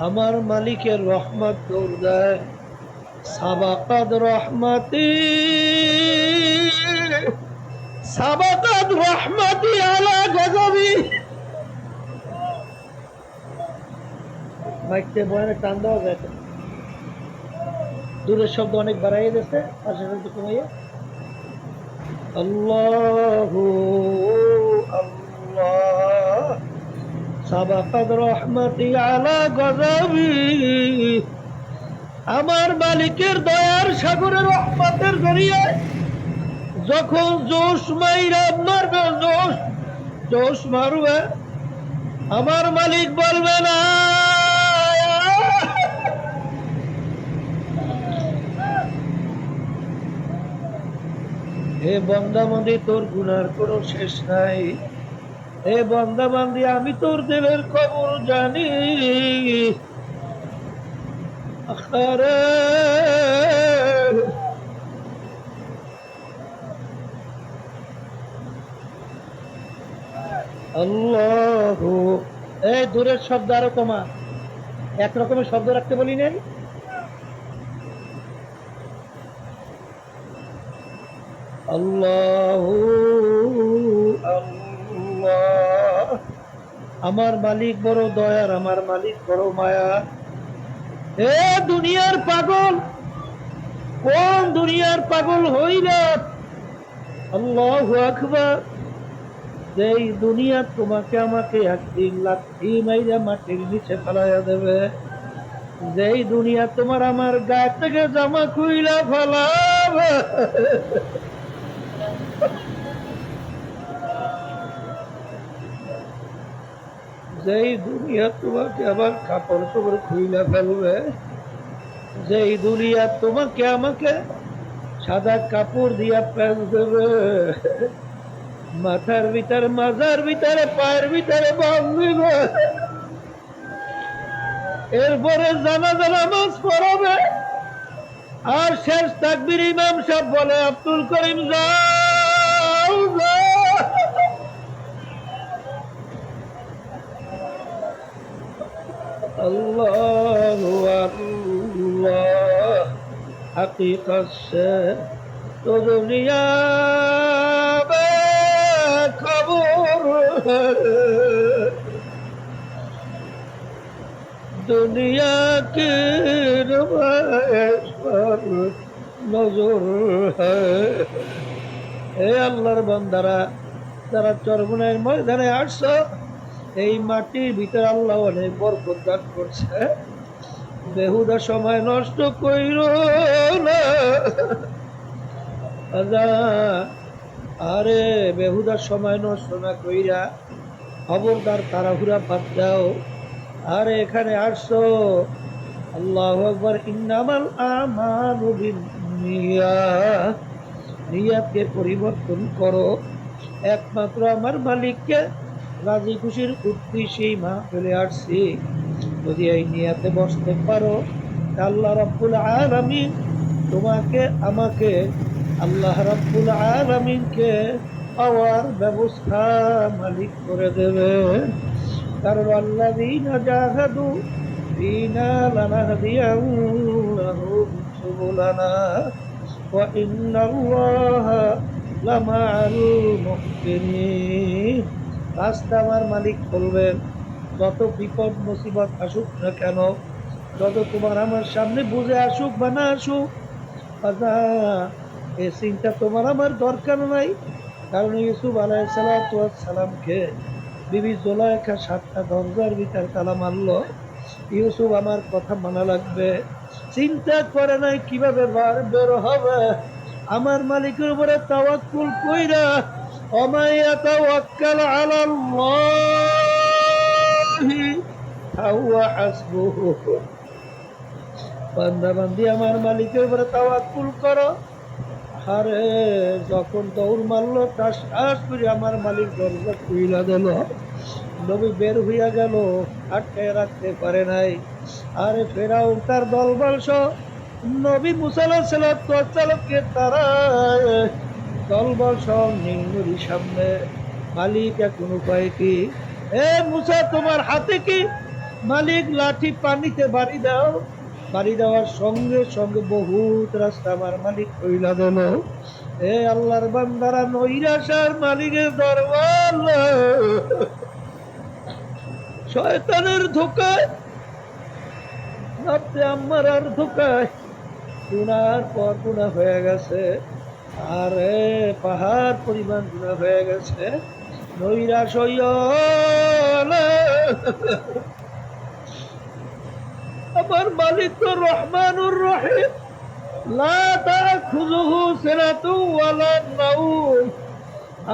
আমার মালিকের রহমত দৌড় দেয়। সাবাকাত রহমতি, সাবাকাত রহমতি আলা গজবি। মাইকতে বয়ানে টান দেওয়া যায়, দূরের শব্দ অনেক বাড়াইয়ে দিচ্ছে, পাশের শব্দ কমাইয়ে। আল্লাহু আল্লাহ, সাবাকাত রহমতি আলা গজবি। আমার মালিকের দয়ার সাগরের রহমতের জড়িয়ে যখন জোশ মাইরা মারবে, জোশ মারবে, আমার মালিক বলবে না হে বন্দাবান্দি তোর গুনার কোনো শেষ নাই, হে বন্দাবান্দি আমি তোর দিলের খবর জানি। আরে আল্লাহ, এই দূরের শব্দ আরো কমা, একরকমের শব্দ রাখতে বলি নাই। আল্লাহ আল্লাহ, আমার মালিক বড় দয়ার, আমার মালিক বড় মায়া। এ দুনিয়ার পাগল, কোন দুনিয়ার পাগল হইলে আল্লাহু আকবার, যেই দুনিয়া তোমাকে আমাকে একদিন লাথি মাইরা মাটির নিচে ফেলাইয়া দেবে, যেই দুনিয়া তোমার আমার গা থেকে জামা খুইলা ফেলাবে, যেই দুনিয়া তোমাকে আবার কাপড় চোপড় খুইলা ফেলবে, যেই দুনিয়া তোমাকে আমাকে সাদা কাপড় দিয়া প্যাঁচ দেবে, মাথার ভিতরে, মাজার ভিতরে, পায়ের ভিতরে বাঁধবে, এরপরে জানাজা নামাজ পড়াবে, আর শেষ তাকবীর ইমাম সাহেব বলে আব্দুল করিম যাও যাও। আল্লাহু আল্লাহ, हकीकत से तो दुनिया बेखबर है, दुनिया की नुमाइश पर नजर है। ए আল্লাহর বান্দারা, যারা চরমনের ময়দানে আসছো, এই মাটির ভিতরে আল্লাহ অনেক বরকত দান করছে, বেহুদা সময় নষ্ট কইর না। আরে বেহুদা সময় নষ্ট না কইরা খবরদার তাড়াহুড়া বাদ দাও। আরে এখানে আসছো, আল্লাহু আকবার, ইন্নামাল আমালু বিন্নিয়াত, নিয়াতকে পরিবর্তন করো, একমাত্র আমার মালিককে রাজি খুশির উদ্দেশ্যেই মাহফিলে আসছি। যদি এই নিয়াতে বসতে পারো, আল্লাহ রাব্বুল আলামিন তোমাকে আমাকে, আল্লাহ রাব্বুল আলামিনকে পাওয়ার ব্যবস্থা মালিক করে দেবে। কারণ আল্লাযীনা জাহাদু ফীনা লানাহদিয়ান্নাহুম সুবুলানা ওয়া ইন্নাল্লাহা লামাআল মুহসিনিন। রাস্তা আমার মালিক বলবেন, যত বিপদ মুসিবত আসুক না কেন, যত তোমার আমার সামনে বুঝে আসুক বা না আসুক, এই চিন্তা তোমার আমার দরকার নাই। কারণ ইউসুফ আলাইহিস সালামকে বিবি জুলাইখা 7টা দরজার ভিতর তালা মারল, ইউসুফ আমার কথা মানা লাগবে, চিন্তা করে নাই কিভাবে বের হবে। আমার মালিকের উপরে তাওয়াক্কুল কইরা, ওয়া ইয়াতাওয়াক্কাল আলাল্লাহি ফাহুয়া হাসবুহু, বান্দা বান্দি আমার মালিকের উপরে তাওয়াক্কুল করো। আরে যখন দৌড় মারলো, টাস টাস করে আমার মালিক দরজা খুইলা দিল, নবী বের হইয়া গেল, আটকায় রাখতে পারে নাই। আরে ফেরাউন তার দলবল সহ নবী মুসা আলাইহিস সালামকে তারা দলবল সহ নীলনদীর সামনে। মালিক এখন উপায় কি? এ মুসা, তোমার হাতে কি? মালিক লাঠি পানিতে বাড়ি দাও, বাড়ি দেওয়ার সঙ্গে সঙ্গে বহুত রাস্তা আমার মালিক কইলা দিল। এ আল্লাহর বান্দারা, নৈরাশার মালিকের দরবার শয়তানের ধোকায়, আপনি আমার আর ধোকায় গুনার পর গুনাহ হয়ে গেছে, আরে পাহাড় পরিমাণ গুনাহ হয়ে গেছে। নৈরাশ হইও না, আমার মালিক তো রহমানুর রহিম, লা তাখুযুহু সিনাতুন ওয়ালা নাওম।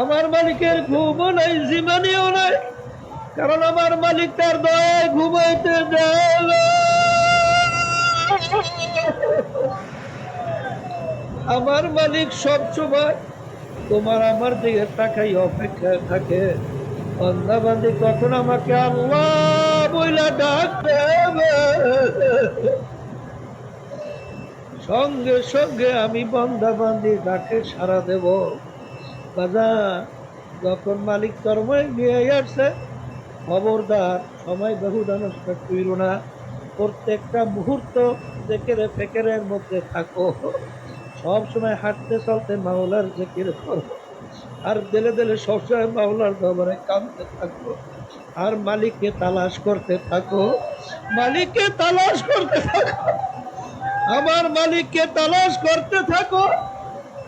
আমার মালিকের ঘুমও নাই, জীবনীও নাই, কারণ আমার মালিক তার দয়ায় ঘুমাইতে দেয় না। আমার মালিক সব সময় তোমার আমার দিকে তাকাই অপেক্ষায় থাকে, বান্দা বান্দি কখন আমাকে আল্লাহ বইলা ডাক দেবে, সঙ্গে সঙ্গে আমি বান্দা বান্দি ডাকে সাড়া দেব। বাজার যখন মালিক কর্ময় নিয়ে আসছে, খবরদার সময় বহুদা নষ্ট কইর না, প্রত্যেকটা মুহূর্ত জেকেরে ফেকেরের মধ্যে থাকো, সব সময় হাঁটতে চলতে মাওলার জিকির করো, আর দিলে দিলে সবসময় মাওলার দরবারে কাঁদতে থাকো, আর মালিককে তালাশ করতে থাকো, মালিককে তালাশ করতে থাকো, আমার মালিককে তালাশ করতে থাকো।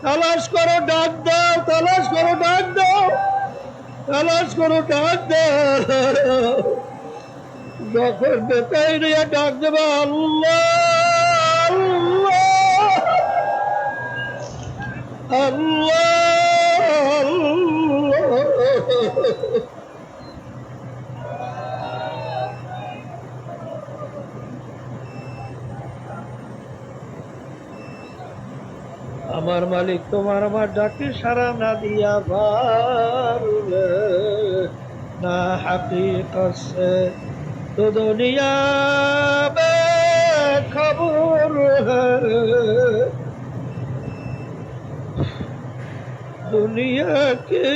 তালাশ করো, ডাক দাও, তালাশ করো, ডাক দাও, তালাশ করো, ডাক দাও। যখন বেতাই নিয়ে ডাক দেবে আল্লাহ আল্লাহ আল্লাহ, আমার মালিক তোমার আমার ডাকে সারা না দিয়া পারলে না হাকিকত সে তো দুনিয়া মে খবর है, दुनिया के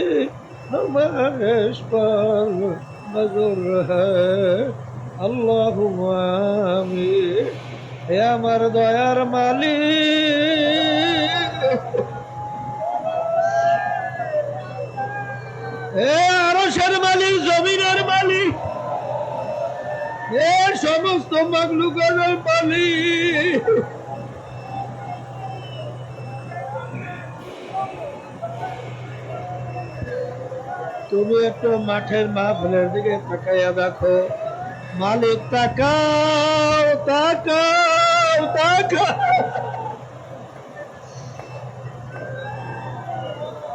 नुमाइश पर नजर है, अल्लाहुम्मा आमीन। হে আমার দয়ার মালিক, হে আরশের মালিক, জমিনের মালিক, হে সমস্ত মাখলুকের মালিক, তুমি একটু মাঠের মাহফিলের দিকে তাকাইয়া দেখো, মালিক তাকাও তাকাও তাকাও,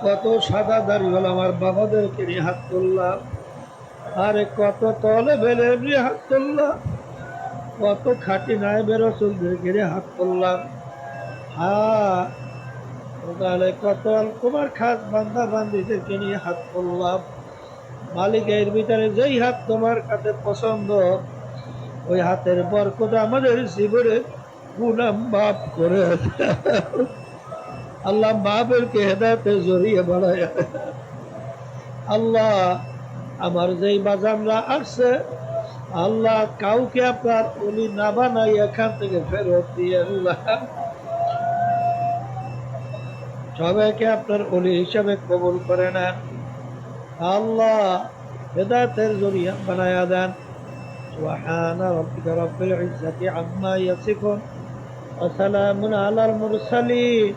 কত সাদা দাড়িওয়ালা আমার বাবাদেরকে নিয়ে হাত তুললাম, আরে কত তলে বেলে নিয়ে হাত তুললাম, কত খাটি নায়েবে রাসূলদেরকে নিয়ে হাত তুললাম, হ্যাঁ তাহলে কত তোমার খাস বান্দা বান্দিদেরকে নিয়ে হাত তুললাম। মালিক এর ভিতরে যেই হাত তোমার কাছে পছন্দ, ওই হাতের বরকত আমাদের জীবনে গুনাহ মাফ করে আল্লাহ মাহফিলকে হেদায়েতে জড়িয়ে বাড়ায়। আল্লাহ আমার যেই বাজানরা আসছে, আল্লাহ কাউকে আপনার ওলি না বানাই এখান থেকে ফেরত দিয়ে আল্লাহ সবাইকে আপনার ওলি হিসাবে কবুল করে নেন। আল্লাহ হেদায়েতের জরিয়া বানায়া দেন। সুবহানা রাব্বিকা রাব্বিল ইজ্জাতি আম্মা ইয়াসিফুন ওয়া সালামুন আলাল মুরসালিন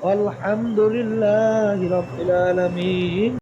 ওয়ালহামদুলিল্লাহি রাব্বিল আলামিন।